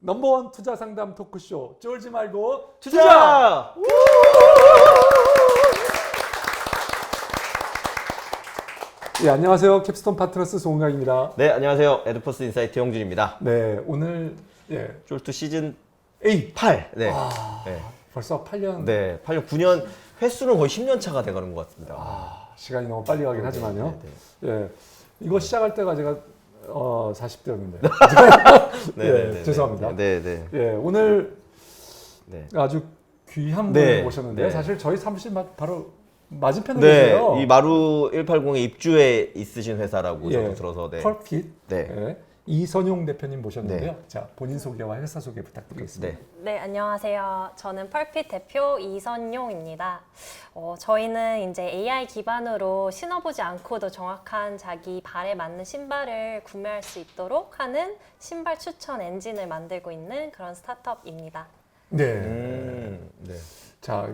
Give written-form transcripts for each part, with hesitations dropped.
넘버원 투자 상담 토크쇼 쫄지 말고 투자! 예, 안녕하세요. 캡스톤 파트너스 송강입니다. 네, 안녕하세요. 에드포스 인사이트 형준입니다. 네, 오늘 쫄투 시즌 8. 8. 네. 네. 벌써 8년. 네, 8년, 9년 횟수는 거의 10년 차가 돼가는 것 같습니다. 시간이 너무 빨리 가긴 하지만요. 네. 이거 시작할 때가 제가 40대였는데. 네, 죄송합니다. 네. 예, 오늘 네. 아주 귀한 분을 네, 모셨는데요. 네. 사실 저희 사무실 바로 맞은편에 네, 계세요. 이 마루 180에 입주해 있으신 회사라고 예, 저도 들어서 네. 펄핏. 네. 예, 이선용 대표님 모셨는데요. 네. 자, 본인 소개와 회사 소개 부탁드리겠습니다. 네. 네, 안녕하세요. 저는 펄핏 대표 이선용입니다. 저희는 이제 AI 기반으로 신어보지 않고도 정확한 자기 발에 맞는 신발을 구매할 수 있도록 하는 신발 추천 엔진을 만들고 있는 그런 스타트업입니다. 네. 네. 자,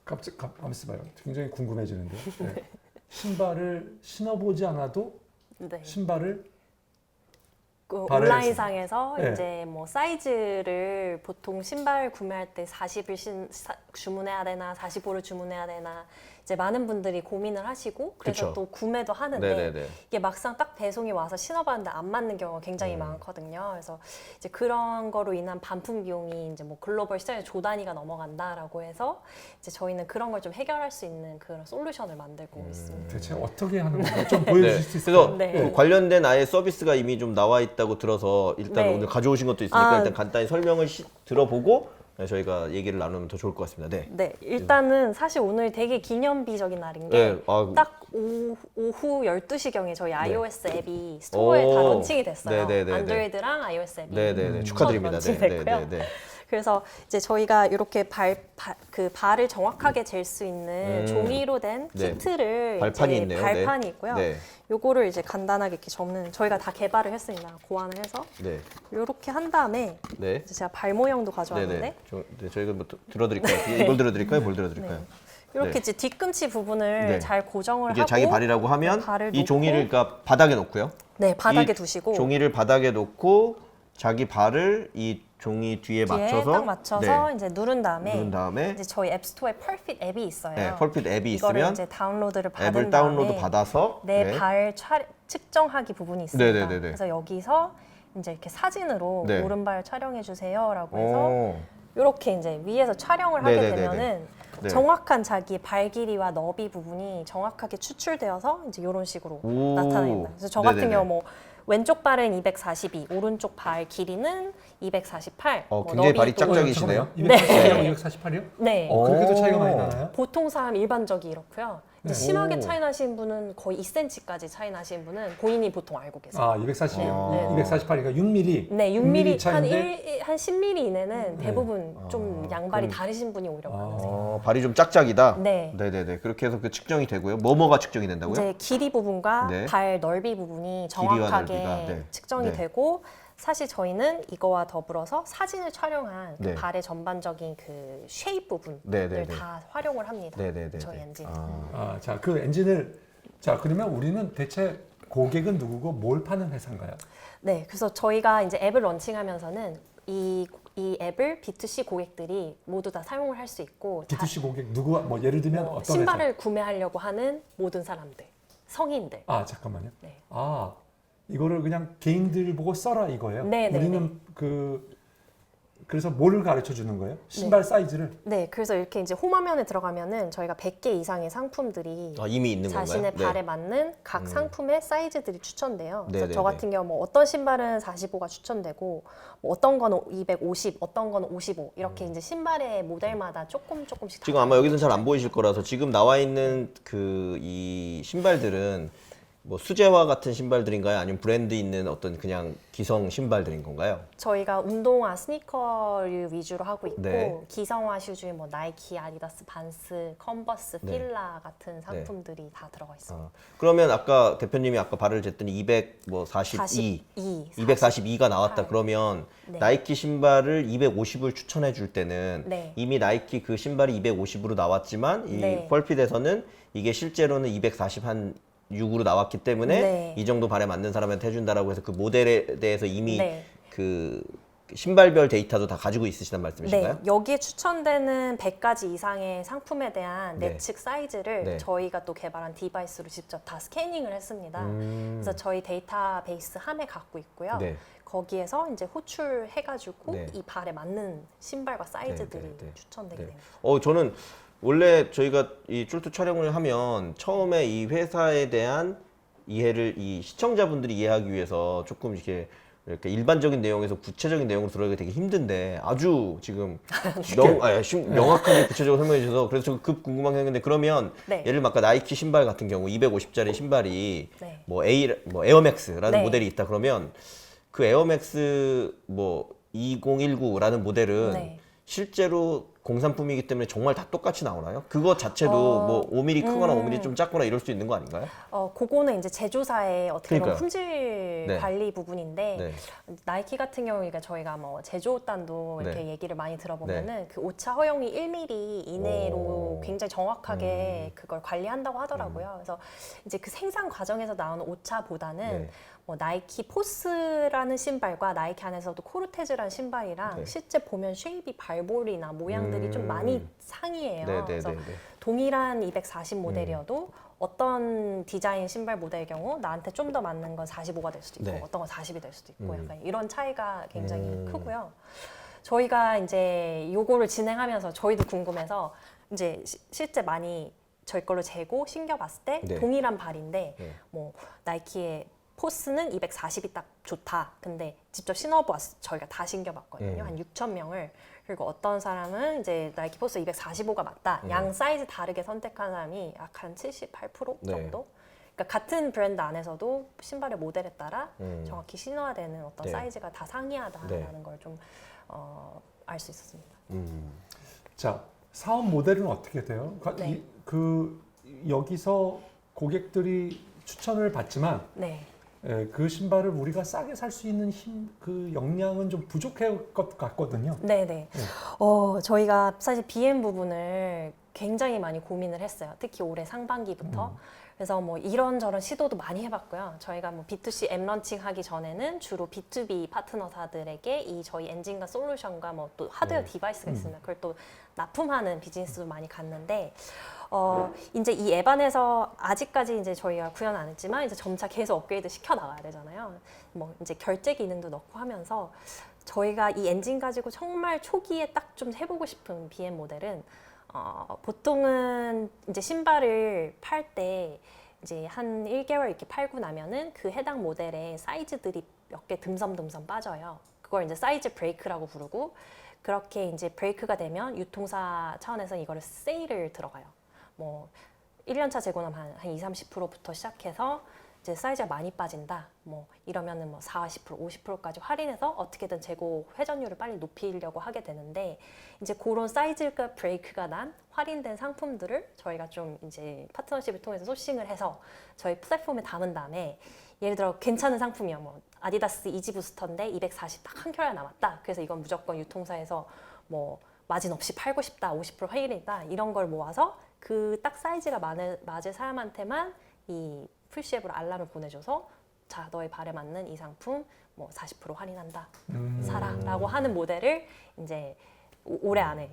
가만 있어봐요. 굉장히 궁금해지는데. 네. 신발을 신어보지 않아도 네. 신발을 그 발에 온라인상에서 네. 이제 뭐 사이즈를 보통 신발 구매할 때 40을 주문해야 되나 45를 주문해야 되나 이제 많은 분들이 고민을 하시고 그래서 그쵸. 또 구매도 하는데 네네네. 이게 막상 딱 배송이 와서 신어봤는데 안 맞는 경우가 굉장히 많거든요. 그래서 이제 그런 거로 인한 반품 비용이 이제 뭐 글로벌 시장에 조 단위가 넘어간다라고 해서 이제 저희는 그런 걸 좀 해결할 수 있는 그런 솔루션을 만들고 있습니다. 대체 어떻게 하는 건가 좀 보여주실 네. 수 있을까요? 그래서 네. 그 관련된 아예 서비스가 이미 좀 나와 있다고 들어서 일단 네. 오늘 가져오신 것도 있으니까 아. 일단 간단히 설명을 들어보고 저희가 얘기를 나누면 더 좋을 것 같습니다. 네. 네, 일단은 사실 오늘 되게 기념비적인 날인 네, 게 아, 딱 오후 12시경에 저희 iOS 앱이 스토어에 다 오. 론칭이 됐어요. 네네네네. 안드로이드랑 iOS 앱이. 네네네. 축하드립니다. 론칭이 됐고요. 그래서 이제 저희가 이렇게 그 발을 정확하게 잴 수 있는 종이로 된 네. 키트를 발판이 이제 있네요. 발판이 네. 있고요. 네. 요거를 이제 간단하게 이렇게 접는 저희가 다 개발을 했습니다. 고안을 해서 네. 이렇게 한 다음에 네. 이제 제가 발 모양도 가져왔는데 네네. 저희가 뭐 들어드릴까요? 이걸 들어드릴까요? 뭘 들어드릴까요? 이렇게 네. 이제 뒤꿈치 부분을 네. 잘 고정을 이게 하고 자기 발이라고 하면 발을 이 놓고 종이를 그러니까 바닥에 놓고요. 네, 바닥에 이 두시고 종이를 바닥에 놓고 자기 발을 이 종이 뒤에 뒤에 맞춰서 딱 맞춰서 네. 이제 누른 다음에 이제 저희 앱스토어에 펄핏 앱이 있어요. 네, 펄핏 앱이 이거를 있으면 이제 다운로드를 받은 앱을 다음에 다운로드 받아서 내 네. 발 측정하기 부분이 있습니다. 네네네네. 그래서 여기서 이제 이렇게 사진으로 네. 오른발 촬영해 주세요라고 해서 오. 이렇게 이제 위에서 촬영을 하게 네네네네. 되면은 네. 정확한 자기 발 길이와 너비 부분이 정확하게 추출되어서 이제 이런 식으로 오. 나타납니다. 그래서 저 같은 네네네. 경우 뭐 왼쪽 발은 242, 오른쪽 발 길이는 248. 굉장히 발이 너비도- 짝짝이시네요. 240이랑 248이요? 네. 그렇게도 오. 차이가 많이 나나요? 보통 사람 일반적이 이렇고요. 이제 네. 심하게 오. 차이 나신 분은 거의 2cm까지 차이 나신 분은 본인이 보통 알고 계세요. 아, 240, 네. 248이니까 6mm. 네, 6mm, 차인데 한 10mm 이내는 대부분 좀 양발이 그럼- 다르신 분이 오히려 많으세요. 발이 좀 짝짝이다. 네. 네네네. 그렇게 해서 그 측정이 되고요. 뭐가 측정이 된다고요? 이제 길이 부분과 네. 발 넓이 부분이 길이와 정확하게 넓이가, 네. 측정이 네. 되고 사실 저희는 이거와 더불어서 사진을 촬영한 그 네. 발의 전반적인 그 쉐입 부분을 네네네. 다 활용을 합니다. 네네네. 저희 엔진. 자, 그 엔진을 그러면 우리는 대체 고객은 누구고 뭘 파는 회사인가요? 네, 그래서 저희가 이제 앱을 런칭하면서는 이 앱을 B2C 고객들이 모두 다 사용을 할 수 있고 B2C 고객 누구 뭐 예를 들면 어떤 신발을 회사? 구매하려고 하는 모든 사람들, 성인들. 아, 잠깐만요. 네. 아, 이거를 그냥 개인들 보고 써라 이거예요? 네, 네, 우리는 그래서 뭐를 가르쳐 주는 거예요? 신발 사이즈를? 네, 그래서 이렇게 이제 홈화면에 들어가면은 저희가 100개 이상의 상품들이 이미 있는 자신의 건가요? 발에 맞는 각 상품의 사이즈들이 추천돼요. 그래서 네네네. 저 같은 경우 뭐 어떤 신발은 45가 추천되고 뭐 어떤 거는 250, 어떤 거는 55 이렇게 이제 신발의 모델마다 조금씩 지금 아마 여기서는 잘 안 보이실 거라서 지금 나와 있는 이 신발들은 뭐 수제화 같은 신발들인가요? 아니면 브랜드 있는 어떤 그냥 기성 신발들인 건가요? 저희가 운동화, 스니커류 위주로 하고 있고 네. 기성화 슈즈, 뭐 나이키, 아디다스, 반스, 컨버스, 네. 필라 같은 상품들이 다 들어가 있어요. 그러면 아까 대표님이 아까 발을 쟀더니 242, 242가 나왔다. 48. 그러면 네. 나이키 신발을 250을 추천해 줄 때는 네. 이미 나이키 그 신발이 250으로 나왔지만 이 네. 펄핏에서는 이게 실제로는 240 한 6으로 나왔기 때문에 네. 이 정도 발에 맞는 사람한테 해준다라고 해서 그 모델에 대해서 이미 네. 그 신발별 데이터도 다 가지고 있으시단 말씀이신가요? 네, 여기에 추천되는 100가지 이상의 상품에 대한 네. 내측 사이즈를 네. 저희가 또 개발한 디바이스로 직접 다 스캐닝을 했습니다. 그래서 저희 데이터베이스 함에 갖고 있고요. 네. 거기에서 이제 호출해가지고 네. 이 발에 맞는 신발과 사이즈들이 네, 네, 네. 추천되게 네. 됩니다. 저는 원래 저희가 이 쫄투 촬영을 하면 처음에 이 회사에 대한 이해를 이 시청자분들이 이해하기 위해서 조금 이렇게 일반적인 내용에서 구체적인 내용으로 들어가기가 되게 힘든데 아주 지금 명확하게 구체적으로 설명해 주셔서 그래서 저 급 궁금한 게 있는데 그러면 네. 예를 들면 아까 나이키 신발 같은 경우 250짜리 신발이 네. 뭐 에어맥스라는 네. 모델이 있다 그러면 그 에어맥스 뭐 2019라는 모델은 네. 실제로 공산품이기 때문에 정말 다 똑같이 나오나요? 그거 자체도 뭐 5mm 크거나 5mm 좀 작거나 이럴 수 있는 거 아닌가요? 그거는 이제 제조사의 어떻게 보면 그러니까요. 품질 네. 관리 부분인데 네. 나이키 같은 경우가 저희가 뭐 제조단도 이렇게 네. 얘기를 많이 들어보면은 그 오차 허용이 1mm 이내로 오. 굉장히 정확하게 그걸 관리한다고 하더라고요. 그래서 이제 그 생산 과정에서 나오는 오차보다는 네. 뭐 나이키 포스라는 신발과 나이키 안에서도 코르테즈라는 신발이랑 네. 실제 보면 쉐입이 발볼이나 모양들이 좀 많이 상이해요. 네, 네, 그래서 네, 네. 동일한 240 모델이어도 어떤 디자인 신발 모델의 경우 나한테 좀 더 맞는 건 45가 될 수도 있고 네. 어떤 건 40이 될 수도 있고 약간 이런 차이가 굉장히 음. 크고요. 저희가 이제 요거를 진행하면서 저희도 궁금해서 이제 실제 많이 저희 걸로 재고 신겨봤을 때 네. 동일한 발인데 네. 뭐 나이키의 포스는 240이 딱 좋다. 근데 직접 신어봤 저희가 다 신겨봤거든요. 한 6천 명을. 그리고 어떤 사람은 이제 나이키 포스 245가 맞다. 양 사이즈 다르게 선택한 사람이 약 한 78% 네. 정도. 그러니까 같은 브랜드 안에서도 신발의 모델에 따라 음. 정확히 신어야 되는 어떤 네. 사이즈가 다 상이하다라는 네. 걸 좀 알 수 있었습니다. 자, 사업 모델은 어떻게 돼요? 네. 여기서 고객들이 추천을 받지만 네. 그 신발을 우리가 싸게 살 수 있는 그 역량은 좀 부족할 것 같거든요. 네네. 저희가 사실 BM 부분을 굉장히 많이 고민을 했어요. 특히 올해 상반기부터. 그래서 뭐 이런저런 시도도 많이 해봤고요. 저희가 뭐 B2C 앱 런칭 하기 전에는 주로 B2B 파트너사들에게 이 저희 엔진과 솔루션과 뭐 또 하드웨어 디바이스가 있습니다. 그걸 또 납품하는 비즈니스도 많이 갔는데, 이제 이 앱 안에서 아직까지 이제 저희가 구현 안 했지만 이제 점차 계속 업그레이드 시켜 나가야 되잖아요. 뭐 이제 결제 기능도 넣고 하면서 저희가 이 엔진 가지고 정말 초기에 딱 좀 해보고 싶은 BM 모델은 보통은 이제 신발을 팔 때 이제 한 1개월 이렇게 팔고 나면은 그 해당 모델의 사이즈들이 몇 개 듬섬듬섬 빠져요. 그걸 이제 사이즈 브레이크라고 부르고 그렇게 이제 브레이크가 되면 유통사 차원에서 이거를 세일을 들어가요. 뭐 1년차 재고는 한 20-30%부터 시작해서 이제 사이즈가 많이 빠진다. 뭐 이러면은 뭐 40%, 50%까지 할인해서 어떻게든 재고 회전율을 빨리 높이려고 하게 되는데 이제 그런 사이즈가 브레이크가 난 할인된 상품들을 저희가 좀 이제 파트너십을 통해서 소싱을 해서 저희 플랫폼에 담은 다음에 예를 들어 괜찮은 상품이요. 뭐 아디다스 이지 부스터인데 240 딱 한 켤레 남았다. 그래서 이건 무조건 유통사에서 뭐 마진 없이 팔고 싶다. 50% 할인이다. 이런 걸 모아서 그 딱 사이즈가 맞을 사람한테만 이 풀시앱으로 알람을 보내줘서 자 너의 발에 맞는 이 상품 뭐 40% 할인한다 사라라고 하는 모델을 이제 올해 안에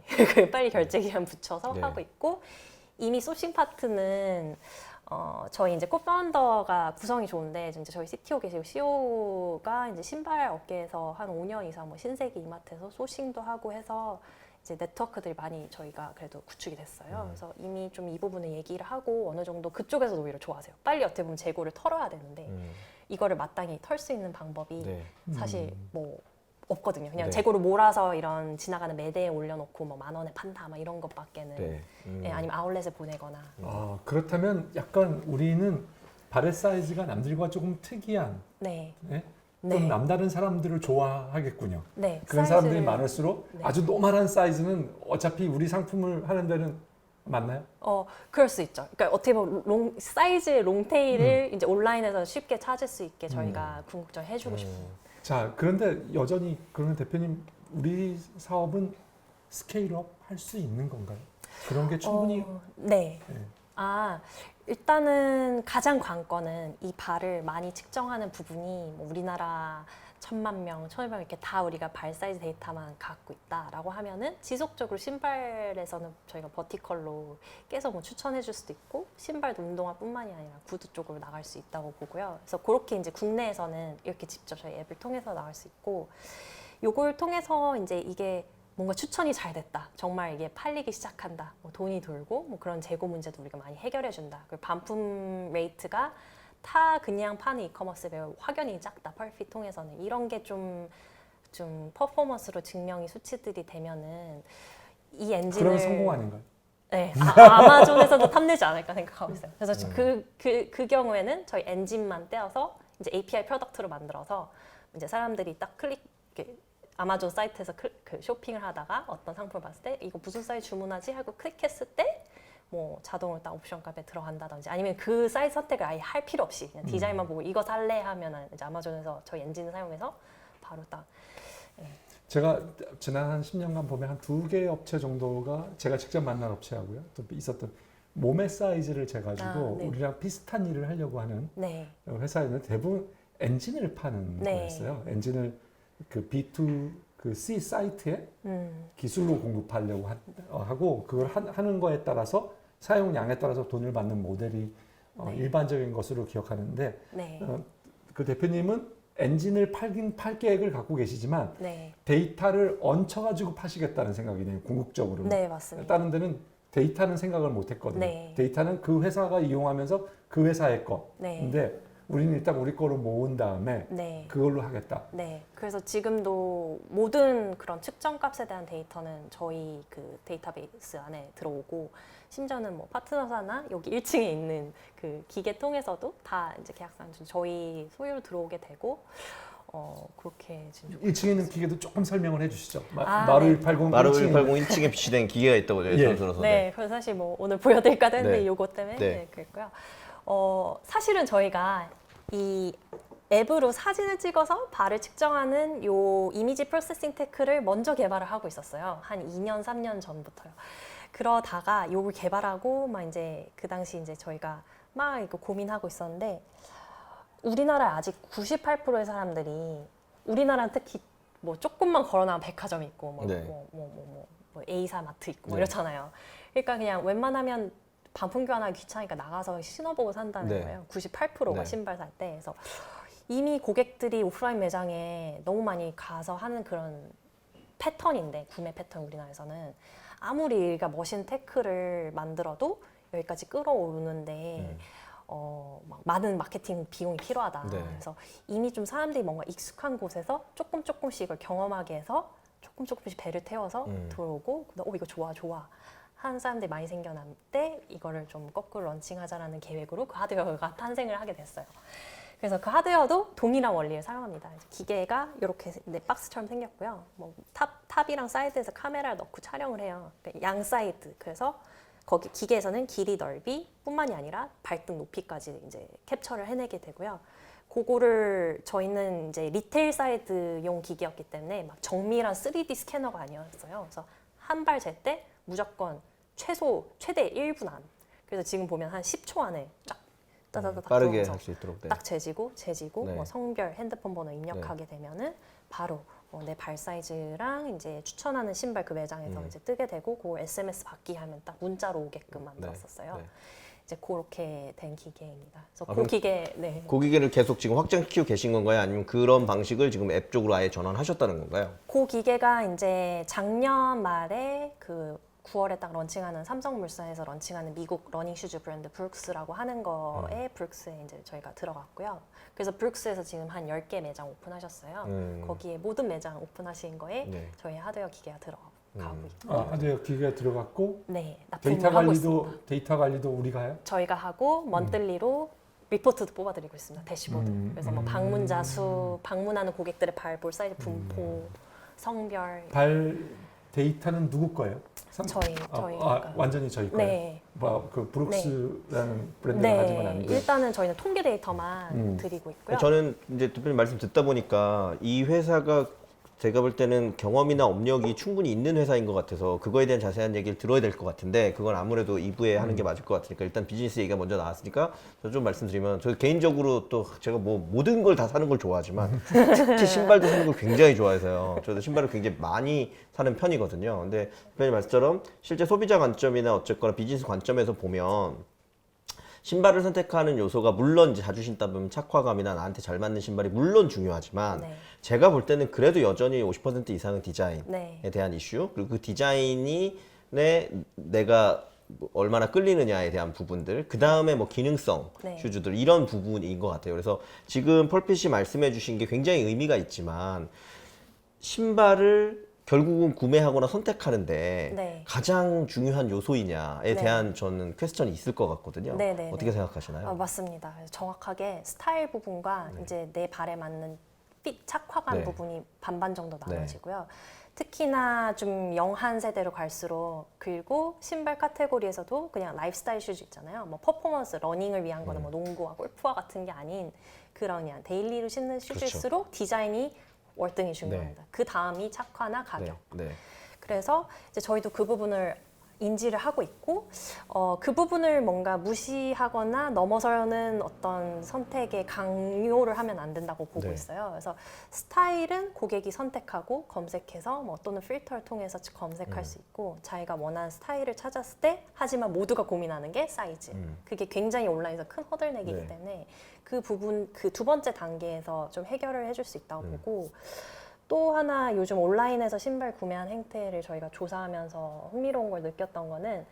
빨리 결제 기한 붙여서 네. 하고 있고 이미 소싱 파트는 저희 이제 코파운더가 구성이 좋은데 이제 저희 CTO 계시고 CEO가 이제 신발 업계에서 한 5년 이상 뭐 신세계 이마트에서 소싱도 하고 해서 이제 네트워크들이 많이 저희가 그래도 구축이 됐어요. 그래서 이미 좀 이 부분을 얘기를 하고 어느 정도 그쪽에서도 오히려 좋아하세요. 빨리 어떻게 보면 재고를 털어야 되는데 이거를 마땅히 털 수 있는 방법이 네. 사실 뭐 없거든요. 그냥 네. 재고를 몰아서 이런 지나가는 매대에 올려놓고 뭐 10,000원에 판다 막 이런 것밖에는 네. 예, 아니면 아울렛에 보내거나 그렇다면 약간 우리는 발의 사이즈가 남들과 조금 특이한, 네. 예? 네. 좀 남다른 사람들을 좋아하겠군요. 네. 그런 사이즈를- 사람들이 많을수록 네. 아주 노멀한 사이즈는 어차피 우리 상품을 하는 데는 맞나요? 그럴 수 있죠. 그러니까 어떻게 보면 사이즈 롱테일을 이제 온라인에서 쉽게 찾을 수 있게 저희가 궁극적으로 해주고 싶습니다. 자, 그런데 여전히 그러면 대표님 우리 사업은 스케일업 할 수 있는 건가요? 그런 게 충분히 네. 네. 일단은 가장 관건은 이 발을 많이 측정하는 부분이 뭐 우리나라 1000만 명, 1000명 이렇게 다 우리가 발 사이즈 데이터만 갖고 있다라고 하면은 지속적으로 신발에서는 저희가 버티컬로 계속 뭐 추천해 줄 수도 있고 신발도 운동화뿐만이 아니라 구두 쪽으로 나갈 수 있다고 보고요. 그래서 그렇게 이제 국내에서는 이렇게 직접 저희 앱을 통해서 나갈 수 있고 요걸 통해서 이제 이게 뭔가 추천이 잘 됐다. 정말 이게 팔리기 시작한다. 뭐 돈이 돌고 뭐 그런 재고 문제도 우리가 많이 해결해 준다. 그리고 반품 레이트가 타 그냥 파는 이커머스에 비해 확연히 작다. 펄핏 통해서는 이런 게 좀 퍼포먼스로 증명이 수치들이 되면은 이 엔진을 그러면 성공 아닌가요? 네, 아마존에서도 탐내지 않을까 생각하고 있어요. 그래서 그 경우에는 저희 엔진만 떼어서 이제 API 프로덕트로 만들어서 이제 사람들이 딱 이렇게 아마존 사이트에서 그 쇼핑을 하다가 어떤 상품을 봤을 때 이거 무슨 사이즈 주문하지 하고 클릭했을 때 뭐 자동으로 딱 옵션 값에 들어간다든지 아니면 그 사이즈 선택을 아예 할 필요 없이 그냥 디자인만 보고 이거 살래 하면은 이제 아마존에서 저희 엔진을 사용해서 바로 딱 제가 지난 한 10년간 보면 한 2개 업체 정도가 제가 직접 만난 업체하고요. 또 있었던 몸의 사이즈를 재가지고 네. 우리랑 비슷한 일을 하려고 하는 네. 회사였는데 대부분 엔진을 파는 네. 거였어요. 엔진을 그 B2 그 C 사이트에 기술로 공급하려고 하고 그걸 하는 거에 따라서 사용량에 따라서 돈을 받는 모델이 네. 일반적인 것으로 기억하는데 네. 그 대표님은 엔진을 팔 계획을 갖고 계시지만 네. 데이터를 얹혀가지고 파시겠다는 생각이네요. 궁극적으로. 네, 맞습니다. 다른 데는 데이터는 생각을 못했거든요. 네. 데이터는 그 회사가 이용하면서 그 회사의 거. 네. 근데 우리는 일단 우리 거로 모은 다음에 네. 그걸로 하겠다. 네. 그래서 지금도 모든 그런 측정 값에 대한 데이터는 저희 그 데이터베이스 안에 들어오고 심지어는 뭐 파트너사나 여기 1층에 있는 그 기계 통해서도 다 이제 계약상 저희 소유로 들어오게 되고 그렇게 지금 1층에 있는 기계도 조금 설명을 해주시죠. 아, 마루 네. 180 마루 1층에 180 1층에 비치된 기계가 있다고 저희 예. 들어서 네, 그래서 사실 뭐 오늘 보여드릴까 했는데 네. 요거 때문에 네. 네, 그랬고요. 사실은 저희가 이 앱으로 사진을 찍어서 발을 측정하는 요 이미지 프로세싱 테크를 먼저 개발을 하고 있었어요. 한 2년, 3년 전부터요. 그러다가 요걸 개발하고 막 이제 그 당시 이제 저희가 막 이거 고민하고 있었는데 우리나라 아직 98%의 사람들이 우리나라는 특히 뭐 조금만 걸어나면 백화점 있고 네. 뭐 A사 마트 있고 뭐 네. 이렇잖아요. 그러니까 그냥 웬만하면 반품 교환하기 귀찮으니까 나가서 신어보고 산다는 네. 거예요. 98%가 네. 신발 살 때. 그래서 이미 고객들이 오프라인 매장에 너무 많이 가서 하는 그런 패턴인데 구매 패턴 우리나라에서는 아무리 우리가 머신 테크를 만들어도 여기까지 끌어오르는데 막 많은 마케팅 비용이 필요하다. 네. 그래서 이미 좀 사람들이 뭔가 익숙한 곳에서 조금씩 이걸 경험하게 해서 조금씩 배를 태워서 들어오고 이거 좋아 한 사람들이 많이 생겨날 때 이거를 좀 거꾸로 런칭하자라는 계획으로 그 하드웨어가 탄생을 하게 됐어요. 그래서 그 하드웨어도 동일한 원리를 사용합니다. 기계가 이렇게 박스처럼 생겼고요. 뭐 탑이랑 사이드에서 카메라를 넣고 촬영을 해요. 그러니까 양 사이드. 그래서 거기 기계에서는 길이 넓이뿐만이 아니라 발등 높이까지 이제 캡처를 해내게 되고요. 그거를 저희는 이제 리테일 사이드용 기계였기 때문에 막 정밀한 3D 스캐너가 아니었어요. 그래서 한 발 잴 때 무조건 최대 1분 안. 그래서 지금 보면 한 10초 안에 쫙 따다다닥 빠르게 들어오면서 할 수 있도록. 네. 딱 재지고 네. 뭐 성별, 핸드폰 번호 입력하게 되면은 바로 내 발 사이즈랑 이제 추천하는 신발 그 매장에서 이제 뜨게 되고 그 SMS 받기 하면 딱 문자로 오게끔 만들었었어요. 네. 이제 그렇게 된 기계입니다. 그래서 아, 그 그럼 기계 그 기계를 계속 지금 확장시키고 계신 건가요? 아니면 그런 방식을 지금 앱 쪽으로 아예 전환하셨다는 건가요? 그 기계가 이제 작년 말에 그 9월에 딱 런칭하는 삼성물산에서 런칭하는 미국 러닝 슈즈 브랜드 브룩스라고 하는 거에 브룩스에 이제 저희가 들어갔고요. 그래서 브룩스에서 지금 한 10개 매장 오픈하셨어요. 거기에 모든 매장 오픈하신 거에 네. 저희 하드웨어 기계가 들어가고 있고. 하드웨어 기계가 들어갔고 네, 납품을 데이터 하고 있습니다. 관리도 데이터 관리도 우리가 해요? 저희가 하고 먼들리로 리포트도 뽑아드리고 있습니다. 대시보드. 그래서 뭐 방문자 수, 방문하는 고객들의 발볼 사이즈 분포, 성별. 발 데이터는 누구 거예요? 저희가. 완전히 저희 거예요. 네. 그 브룩스라는 브랜드가 네, 가진 건 아니고. 일단은 저희는 통계 데이터만 드리고 있고요. 저는 이제 대표님 말씀 듣다 보니까 이 회사가 제가 볼 때는 경험이나 업력이 충분히 있는 회사인 것 같아서 그거에 대한 자세한 얘기를 들어야 될 것 같은데 그건 아무래도 2부에 하는 게 맞을 것 같으니까 일단 비즈니스 얘기가 먼저 나왔으니까 저 좀 말씀드리면 저 개인적으로 또 제가 뭐 모든 걸 다 사는 걸 좋아하지만 특히 신발도 사는 걸 굉장히 좋아해서요. 저도 신발을 굉장히 많이 사는 편이거든요. 근데 대표님 말씀처럼 실제 소비자 관점이나 어쨌거나 비즈니스 관점에서 보면 신발을 선택하는 요소가 물론 이제 자주 신다 보면 착화감이나 나한테 잘 맞는 신발이 물론 중요하지만 네. 제가 볼 때는 그래도 여전히 50% 이상은 디자인에 네. 대한 이슈 그리고 그 디자인이 내가 뭐 얼마나 끌리느냐에 대한 부분들 그 다음에 뭐 기능성 네. 슈즈들 이런 부분인 것 같아요. 그래서 지금 펄핏이 말씀해 주신 게 굉장히 의미가 있지만 신발을 결국은 구매하거나 선택하는데 네. 가장 중요한 요소이냐에 네. 대한 저는 퀘스천이 있을 것 같거든요. 네, 네, 어떻게 네. 생각하시나요? 맞습니다. 그래서 정확하게 스타일 부분과 이제 내 발에 맞는 핏, 착화감 네. 부분이 반반 정도 네. 나눠지고요. 특히나 좀 영한 세대로 갈수록 그리고 신발 카테고리에서도 그냥 라이프스타일 슈즈 있잖아요. 뭐 퍼포먼스, 러닝을 위한 거는 뭐 농구와 골프와 같은 게 아닌 그런 그냥 데일리로 신는 슈즈일수록 디자인이 월등히 중요합니다. 그 다음이 착화나 가격. 네. 그래서 이제 저희도 그 부분을 인지를 하고 있고 그 부분을 뭔가 무시하거나 넘어서는 어떤 선택에 강요를 하면 안 된다고 보고 네. 있어요. 그래서 스타일은 고객이 선택하고 검색해서 뭐 또는 필터를 통해서 검색할 수 있고 자기가 원하는 스타일을 찾았을 때 하지만 모두가 고민하는 게 사이즈. 그게 굉장히 온라인에서 큰 허들내기이기 네. 때문에 그 부분 그 두 번째 단계에서 좀 해결을 해줄 수 있다고 보고 또 하나 요즘 온라인에서 신발 구매한 행태를 저희가 조사하면서 흥미로운 걸 느꼈던 거는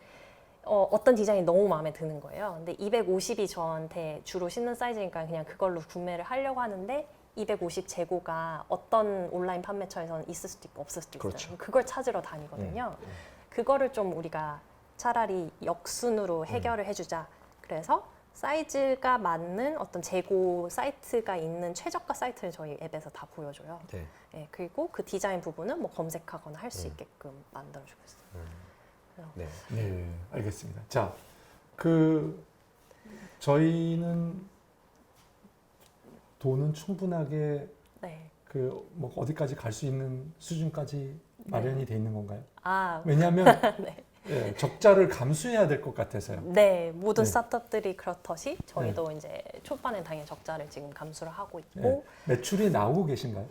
어떤 디자인이 너무 마음에 드는 거예요. 근데 250이 저한테 주로 신는 사이즈니까 그냥 그걸로 구매를 하려고 하는데 250 재고가 어떤 온라인 판매처에서는 있을 수도 있고 없을 수도 있어요. 그렇죠. 그걸 찾으러 다니거든요. 그거를 좀 우리가 차라리 역순으로 해결을 해주자. 그래서 사이즈가 맞는 어떤 재고 사이트가 있는 최저가 사이트를 저희 앱에서 다 보여줘요. 네. 네, 그리고 그 디자인 부분은 뭐 검색하거나 할 수 있게끔 만들어주고 있어요. 네. 네, 알겠습니다. 자, 저희는 돈은 충분하게 네. 뭐 어디까지 갈 수 있는 수준까지 마련이 돼 있는 건가요? 아, 왜냐하면 네. 예, 적자를 감수해야 될 것 같아서요. 네, 모든 네. 스타트업들이 그렇듯이 저희도 이제 초반에 당연히 적자를 지금 감수를 하고 있고, 예, 매출이 나오고 계신가요?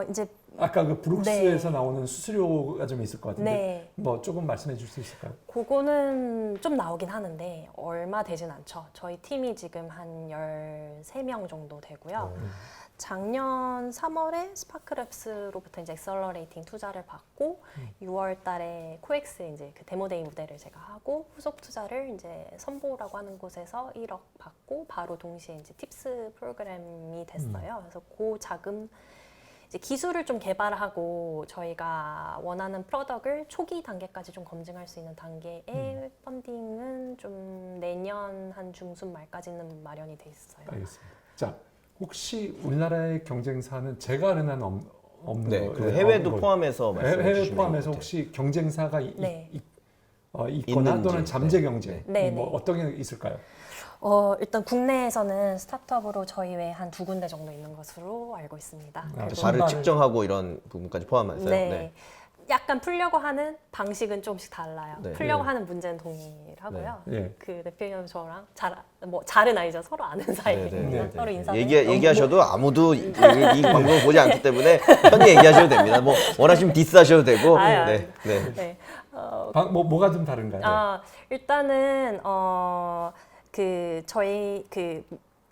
이제 아까 그 브룩스에서 네. 나오는 수수료가 좀 있을 것 같은데 네, 뭐 조금 말씀해 줄 수 있을까요? 그거는 좀 나오긴 하는데 얼마 되진 않죠. 저희 팀이 지금 한 13명 정도 되고요. 작년 3월에 스파크랩스로부터 이제 엑셀러레이팅 투자를 받고 6월 달에 코엑스에 이제 그 데모데이 무대를 제가 하고 후속 투자를 이제 선보라고 하는 곳에서 1억 받고 바로 동시에 이제 팁스 프로그램이 됐어요. 그래서 그 자금 이제 기술을 좀 개발하고 저희가 원하는 프로덕을 초기 단계까지 좀 검증할 수 있는 단계의 펀딩은 좀 내년 한 중순 말까지는 마련이 돼 있어요. 알겠습니다. 자, 혹시 우리나라의 경쟁사는 제가 아는 한 없는 네. 거, 그 해외도 거- 포함해서 말씀해 해외 주시면 포함해서 좋을 것 혹시 경쟁사가 네. 있거나 있는지. 또는 잠재 경쟁 네. 뭐 네. 어떤 게 있을까요? 일단 국내에서는 스타트업으로 저희 외에 한 2군데 정도 있는 것으로 알고 있습니다. 아, 그리고 발을 신발을- 측정하고 이런 부분까지 포함해서요. 네. 약간 풀려고 하는 방식은 조금씩 달라요. 네. 풀려고 네. 하는 문제는 동일하고요. 예. 그 대표님 저랑 잘은 아니죠. 서로 아는 사이입니다. 네. 서로 인사. 얘기하셔도 아무도 이 방송을 보지 않기 때문에 편히 얘기하셔도 됩니다. 뭐 원하시면 디스하셔도 되고. 아유, 네. 네. 네. 뭐가 좀 다른가요? 일단은 저희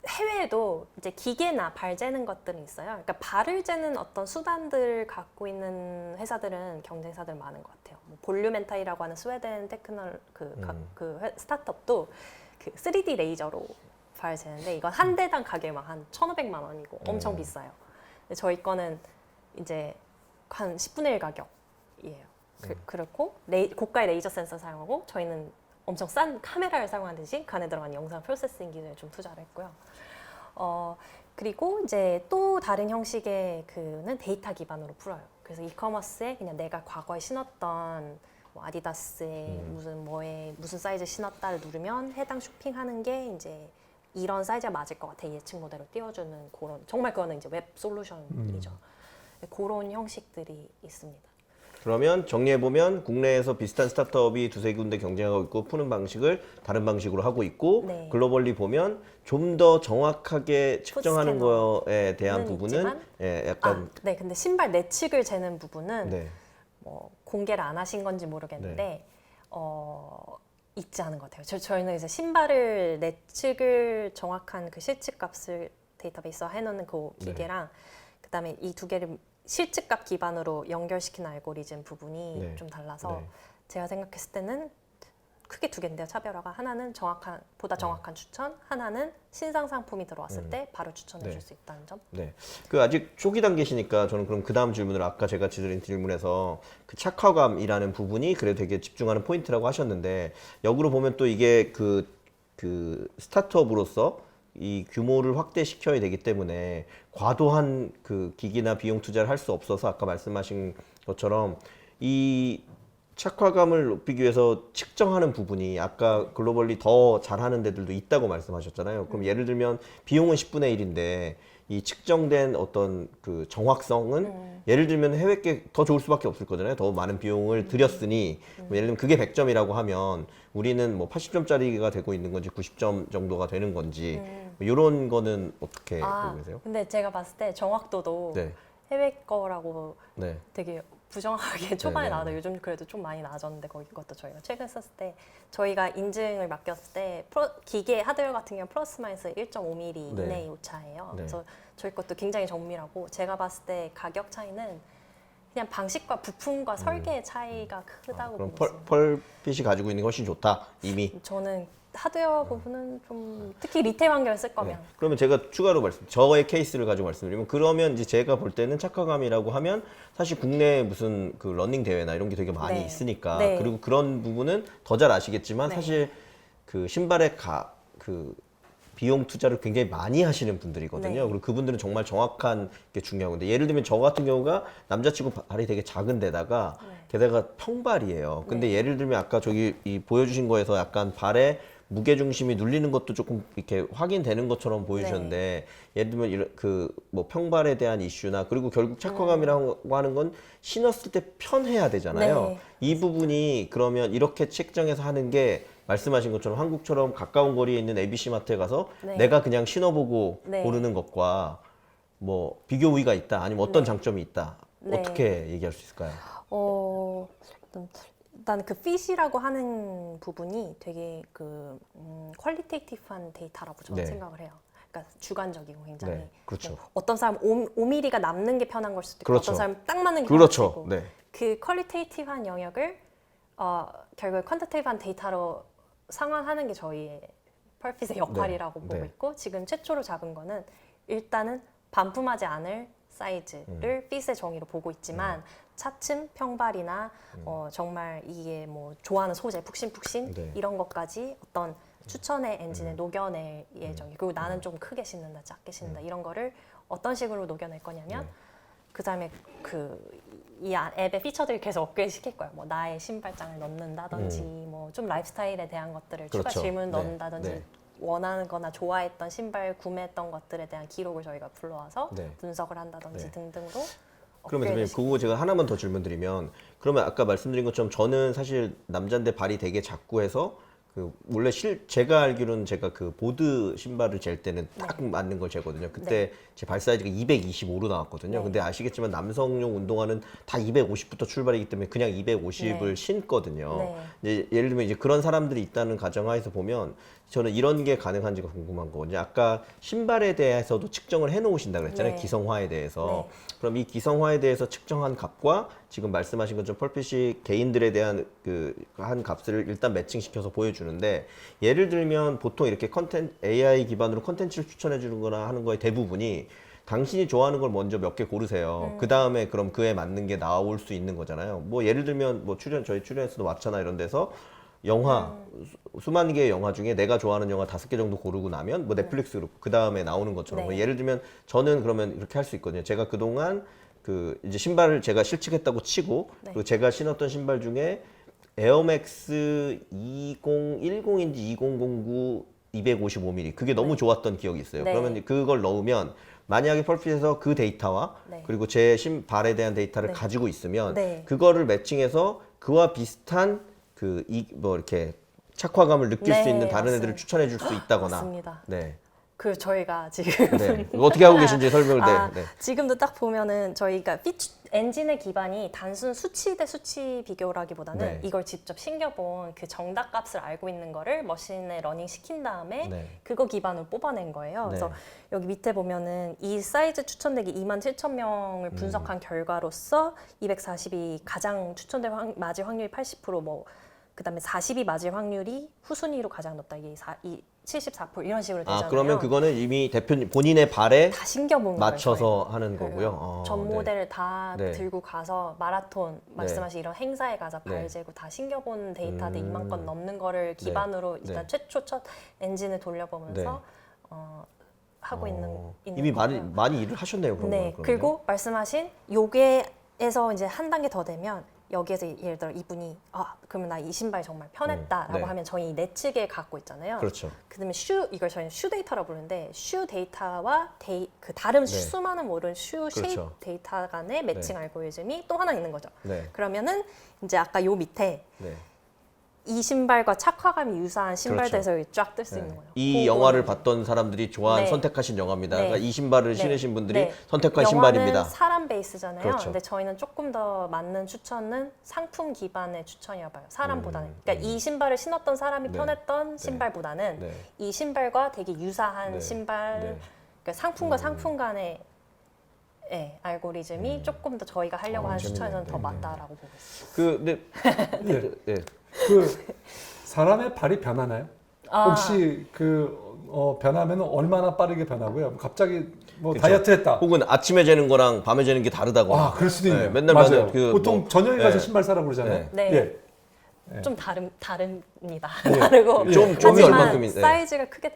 해외에도 이제 기계나 발 재는 것들은 있어요. 그러니까 발을 재는 어떤 수단들을 갖고 있는 회사들은 경쟁사들 많은 것 같아요. 뭐 볼류멘타이라고 하는 스웨덴 테크놀 스타트업도 그 3D 레이저로 발 재는데 이건 한 대당 가격이 막 한 1,500만 원이고 엄청 비싸요. 근데 저희 거는 이제 한 10분의 1 가격이에요. 그렇고 고가의 레이저 센서 사용하고 저희는 엄청 싼 카메라를 사용하듯이 그 안에 들어간 영상 프로세싱 기술에 좀 투자를 했고요. 그리고 이제 또 다른 형식의 그는 데이터 기반으로 풀어요. 그래서 이커머스에 그냥 내가 과거에 신었던 뭐 아디다스에 무슨 사이즈 신었다를 누르면 해당 쇼핑하는 게 이제 이런 사이즈가 맞을 것 같아 예측 모델로 띄워주는 그런 정말 그거는 이제 웹 솔루션이죠. 그런 형식들이 있습니다. 그러면 정리해보면 국내에서 비슷한 스타트업이 두세 군데 경쟁하고 있고 푸는 방식을 다른 방식으로 하고 있고 네. 글로벌리 보면 좀 더 정확하게 측정하는 푸드스캐너 거에 대한 는 부분은 있지만, 약간 네, 근데 신발 내측을 재는 부분은 네. 뭐 공개를 안 하신 건지 모르겠는데 있지 않은 것 같아요. 저희는 이제 신발을 내측을 정확한 그 실측값을 데이터베이스화 해놓는 그 기계랑 그다음에 이 두 개를 실측값 기반으로 연결시키는 알고리즘 부분이 네. 좀 달라서 네. 제가 생각했을 때는 크게 두 개인데요. 차별화가 하나는 보다 정확한 추천, 하나는 신상 상품이 들어왔을 때 바로 추천해 줄 수 있다는 점. 네. 그 아직 초기 단계시니까 저는 그럼 그 다음 질문을 아까 제가 드린 질문에서 그 착화감이라는 부분이 그래도 되게 집중하는 포인트라고 하셨는데 역으로 보면 또 이게 그 스타트업으로서 이 규모를 확대시켜야 되기 때문에 과도한 그 기기나 비용 투자를 할 수 없어서 아까 말씀하신 것처럼 이 착화감을 높이기 위해서 측정하는 부분이 아까 글로벌리 더 잘하는 데들도 있다고 말씀하셨잖아요. 그럼 예를 들면 비용은 10분의 1인데 이 측정된 어떤 그 정확성은 예를 들면 해외 게 더 좋을 수밖에 없을 거잖아요. 더 많은 비용을 들였으니 뭐 예를 들면 그게 100점이라고 하면 우리는 뭐 80점짜리가 되고 있는 건지 90점 정도가 되는 건지 뭐 이런 거는 어떻게 보고 계세요? 근데 제가 봤을 때 정확도도 네. 해외 거라고 네. 되게 부정하게 초반에 네, 네, 나와도 네. 요즘 그래도 좀 많이 나아졌는데 거기 것도 저희가 최근 썼을 때 저희가 인증을 맡겼을 때 기계 하드웨어 같은 경우 플러스 마이너스 1.5mm 네. 이내의 오차예요. 네. 그래서 저희 것도 굉장히 정밀하고 제가 봤을 때 가격 차이는 그냥 방식과 부품과 설계의 차이가 크다고 그럼 보고 있습니다. 펄핏이 가지고 있는 게 훨씬 좋다 이미. 저는 하드웨어 부분은 좀 특히 리테일 환경을 쓸 거면 네. 그러면 제가 추가로 저의 케이스를 가지고 말씀드리면 그러면 이제 제가 볼 때는 착화감이라고 하면 사실 국내에 무슨 그 러닝 대회나 이런 게 되게 많이 네. 있으니까 네. 그리고 그런 부분은 더 잘 아시겠지만 네. 사실 그 신발의 그 비용 투자를 굉장히 많이 하시는 분들이거든요. 네. 그리고 그분들은 정말 정확한 게 중요한 건데 예를 들면 저 같은 경우가 남자치고 발이 되게 작은 데다가 게다가 평발이에요. 근데 네. 예를 들면 아까 저기 이 보여주신 거에서 약간 발에 무게 중심이 눌리는 것도 조금 이렇게 확인되는 것처럼 보여주셨는데 예를 들면 이런 그 뭐 평발에 대한 이슈나 그리고 결국 착화감이라고 하는 건 신었을 때 편해야 되잖아요. 네. 이 부분이 그러면 이렇게 책정해서 하는 게 말씀하신 것처럼 한국처럼 가까운 거리에 있는 ABC 마트에 가서 네. 내가 그냥 신어보고 네. 고르는 것과 뭐 비교 우위가 있다 아니면 어떤 네. 장점이 있다 네. 어떻게 얘기할 수 있을까요? 일단 그 핏이라고 하는 부분이 되게 그 퀄리테이티브한 데이터라고 저는 네. 생각을 해요. 그러니까 주관적이고 굉장히 네, 그렇죠. 뭐 어떤 사람 5mm가 남는 게 편한 걸 수도 있고 그렇죠. 어떤 사람 딱 맞는 게 편할 수도 그렇죠. 있고 네. 그 퀄리테이티브한 영역을 결국에 퀀티테이브한 데이터로 상환하는 게 저희의 펄핏의 역할이라고 네. 보고 네. 있고 지금 최초로 잡은 거는 일단은 반품하지 않을 사이즈를 핏의 정의로 보고 있지만 차츰 평발이나 정말 이게 뭐 좋아하는 소재 푹신푹신 네. 이런 것까지 어떤 추천의 엔진에 녹여낼 예정이고 그리고 나는 좀 크게 신는다 작게 신는다 이런 거를 어떤 식으로 녹여낼 거냐면 그다음에 이 앱의 피처들을 계속 업그레이드 시킬 거예요. 뭐 나의 신발장을 넣는다든지 뭐 좀 라이프스타일에 대한 것들을 추가 그렇죠. 질문 네. 넣는다든지 네. 원하는 거나 좋아했던 신발 구매했던 것들에 대한 기록을 저희가 불러와서 네. 분석을 한다든지 네. 등등으로 그러면 업그레이드 선생님 그거 제가 하나만 더 질문 드리면 그러면 아까 말씀드린 것처럼 저는 사실 남자인데 발이 되게 작고 해서 그 원래 제가 알기로는 제가 그 보드 신발을 잴 때는 딱 맞는 걸 재거든요. 그때 제 발 사이즈가 225로 나왔거든요. 네. 근데 아시겠지만 남성용 운동화는 다 250부터 출발이기 때문에 그냥 250을 네. 신거든요. 네. 이제 예를 들면 이제 그런 사람들이 있다는 가정하에서 보면 저는 이런 게 가능한지가 궁금한 거거든요. 아까 신발에 대해서도 측정을 해 놓으신다 그랬잖아요. 네. 기성화에 대해서. 네. 그럼 이 기성화에 대해서 측정한 값과 지금 말씀하신 것처럼 펄핏이 개인들에 대한 그 한 값을 일단 매칭시켜서 보여주는데 예를 들면 보통 이렇게 AI 기반으로 컨텐츠를 추천해 주는 거나 하는 거의 대부분이 당신이 좋아하는 걸 먼저 몇 개 고르세요. 그 다음에 그럼 그에 맞는 게 나올 수 있는 거잖아요. 뭐 예를 들면 뭐 저희 출연에서도 왓챠나 이런 데서 영화 수만 개의 영화 중에 내가 좋아하는 영화 5개 정도 고르고 나면 뭐 넷플릭스로 그 다음에 나오는 것처럼 네. 예를 들면 저는 그러면 이렇게 할 수 있거든요. 제가 그동안 그 이제 신발을 제가 실측했다고 치고 네. 그리고 제가 신었던 신발 중에 에어맥스 2010인지 2009 255mm 그게 너무 좋았던 기억이 있어요. 네. 그러면 그걸 넣으면 만약에 펄핏에서 그 데이터와 네. 그리고 제 신발에 대한 데이터를 네. 가지고 있으면 네. 그거를 매칭해서 그와 비슷한 뭐 이렇게 착화감을 느낄 수 네, 있는 다른 애들을 맞습니다. 추천해 줄 수 있다거나. 맞습니다. 네. 그 저희가 지금 네. 이거 어떻게 하고 계신지 설명을 네. 지금도 딱 보면은 저희가 엔진의 기반이 단순 수치 대 수치 비교라기보다는 네. 이걸 직접 신겨본 그 정답 값을 알고 있는 거를 머신에 러닝 시킨 다음에 네. 그거 기반으로 뽑아낸 거예요. 네. 그래서 여기 밑에 보면은 이 사이즈 추천되기 27,000명을 분석한 결과로서 240이 가장 추천될 맞을 확률이 80%, 뭐 그다음에 40이 맞을 확률이 후순위로 가장 높다. 이게 74% 이런 식으로 되잖아요. 그러면 그거는 이미 대표님 본인의 발에 다 신겨본 맞춰서 거예요. 하는 거고요. 전 네. 모델을 다 네. 들고 가서 마라톤 말씀하신 이런 행사에 가서 발 네. 재고 다 신겨본 데이터들 2만 건 넘는 거를 네. 기반으로 일단 네. 최초 첫 엔진을 돌려보면서 하고 있는 이미 거고요. 많이 일을 하셨네요. 그런 네, 거는, 그러면요. 그리고 말씀하신 요게에서 이제 한 단계 더 되면 여기에서 예를 들어 이분이 그러면 나 이 신발 정말 편했다라고 네. 하면 저희 내측에 갖고 있잖아요. 그렇죠. 그다음에 이걸 저희는 슈 데이터라고 부르는데 슈 데이터와 그 다른 네. 수많은 모든 슈 쉐입 그렇죠. 데이터 간의 매칭 알고리즘이 또 하나 있는 거죠. 네. 그러면은 이제 아까 요 밑에 네. 이 신발과 착화감이 유사한 신발들에서 그렇죠. 쫙 뜰 수 네. 있는 거예요. 이 그거는- 영화를 봤던 사람들이 좋아한 네. 선택하신 영화입니다. 네. 그러니까 이 신발을 네. 신으신 분들이 네. 선택한 영화는 신발입니다. 사람 베이스잖아요. 그렇죠. 근데 저희는 조금 더 맞는 추천은 상품 기반의 추천이라 봐요. 사람보다는. 그러니까 이 신발을 신었던 사람이 네. 편했던 신발보다는 네. 이 신발과 되게 유사한 네. 신발, 네. 그러니까 상품과 상품 간의 알고리즘이 조금 더 저희가 하려고 하는 재밌네요. 추천에서는 더 네. 맞다라고 보고 있어요. 근데 예. 네. 그 사람의 발이 변하나요? 아. 혹시 변하면 얼마나 빠르게 변하고요? 갑자기 뭐 그렇죠. 다이어트 했다. 혹은 아침에 재는 거랑 밤에 재는 게 다르다거나. 그럴 수도 있네요. 맨날 맞아요. 봐도 보통 저녁에 가서 네. 신발 사라고 그러잖아요. 네. 예. 좀 다릅니다. 네. 다르고 좀이 하지만 얼만큼인데. 사이즈가 크게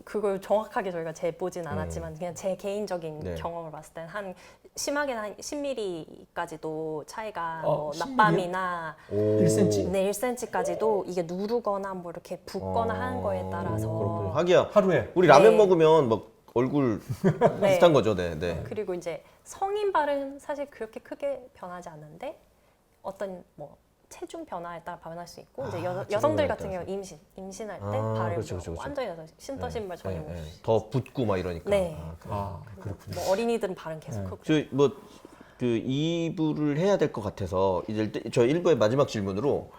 그걸 정확하게 저희가 재보진 않았지만 그냥 제 개인적인 네. 경험을 봤을 땐 한 심하게는 한 10mm까지도 차이가 뭐 10mm 요? 낮밤이나 1cm? 네, 1cm까지도 이게 누르거나 뭐 이렇게 붓거나 하는 거에 따라서 그렇군요. 하기야 하루에. 우리 라면 네. 먹으면 막 얼굴 네. 비슷한 거죠. 네. 네. 그리고 이제 성인 발은 사실 그렇게 크게 변하지 않는데 어떤 뭐 체중 변화에 따라 변할 수 있고 이제 체중 여성들 변화에 같은 따라서. 경우 임신할 때 아, 발을 그렇죠, 그렇죠, 그렇죠. 완전히 신던 신발 전혀 못 네. 쓰. 더 붓고 막 이러니까. 네. 그렇군요. 뭐 어린이들은 발은 계속 크고. 그 2부를 해야 될 것 같아서 이제 저 1부의 마지막 질문으로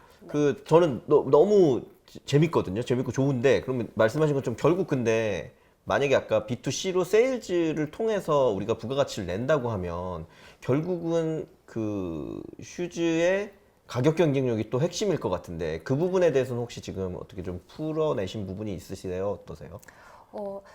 저는 너무 재밌거든요. 재밌고 좋은데 그러면 말씀하신 것처럼 결국 근데 만약에 아까 B2C로 세일즈를 통해서 우리가 부가가치를 낸다고 하면 결국은 그 슈즈의 가격 경쟁력이 또 핵심일 것 같은데 그 부분에 대해서는 혹시 지금 어떻게 좀 풀어내신 부분이 있으세요? 어떠세요?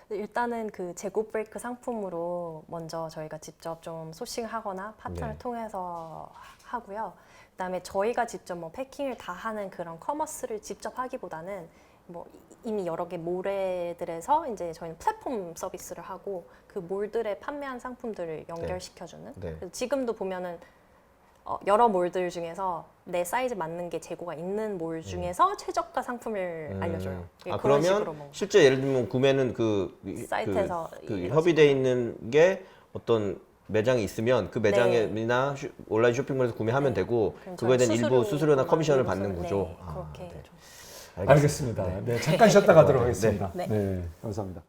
일단은 그 재고 브레이크 상품으로 먼저 저희가 직접 좀 소싱하거나 파트너를 네. 통해서 하고요. 그다음에 저희가 직접 뭐 패킹을 다 하는 그런 커머스를 직접 하기보다는 뭐 이미 여러 개 몰들에서 이제 저희는 플랫폼 서비스를 하고 그 몰들의 판매한 상품들을 연결시켜주는. 네. 그래서 지금도 보면은 여러 몰들 중에서 내 사이즈 맞는 게 재고가 있는 몰 중에서 최저가 상품을 알려줘요. 예, 그런 식으로 그러면 뭐. 실제 예를 들면 구매는 사이트에서 협의돼 있는 게 어떤 매장이 있으면 그 매장이나 온라인 쇼핑몰에서 구매하면 네. 되고 그럼 그거에 대한 저희 일부 수수료나 수수료나 커미션을 일부 받는 수수료, 구조. 네, 그렇게 네. 좀. 알겠습니다. 네, 잠깐 쉬었다 가도록 하겠습니다. 네. 네, 감사합니다.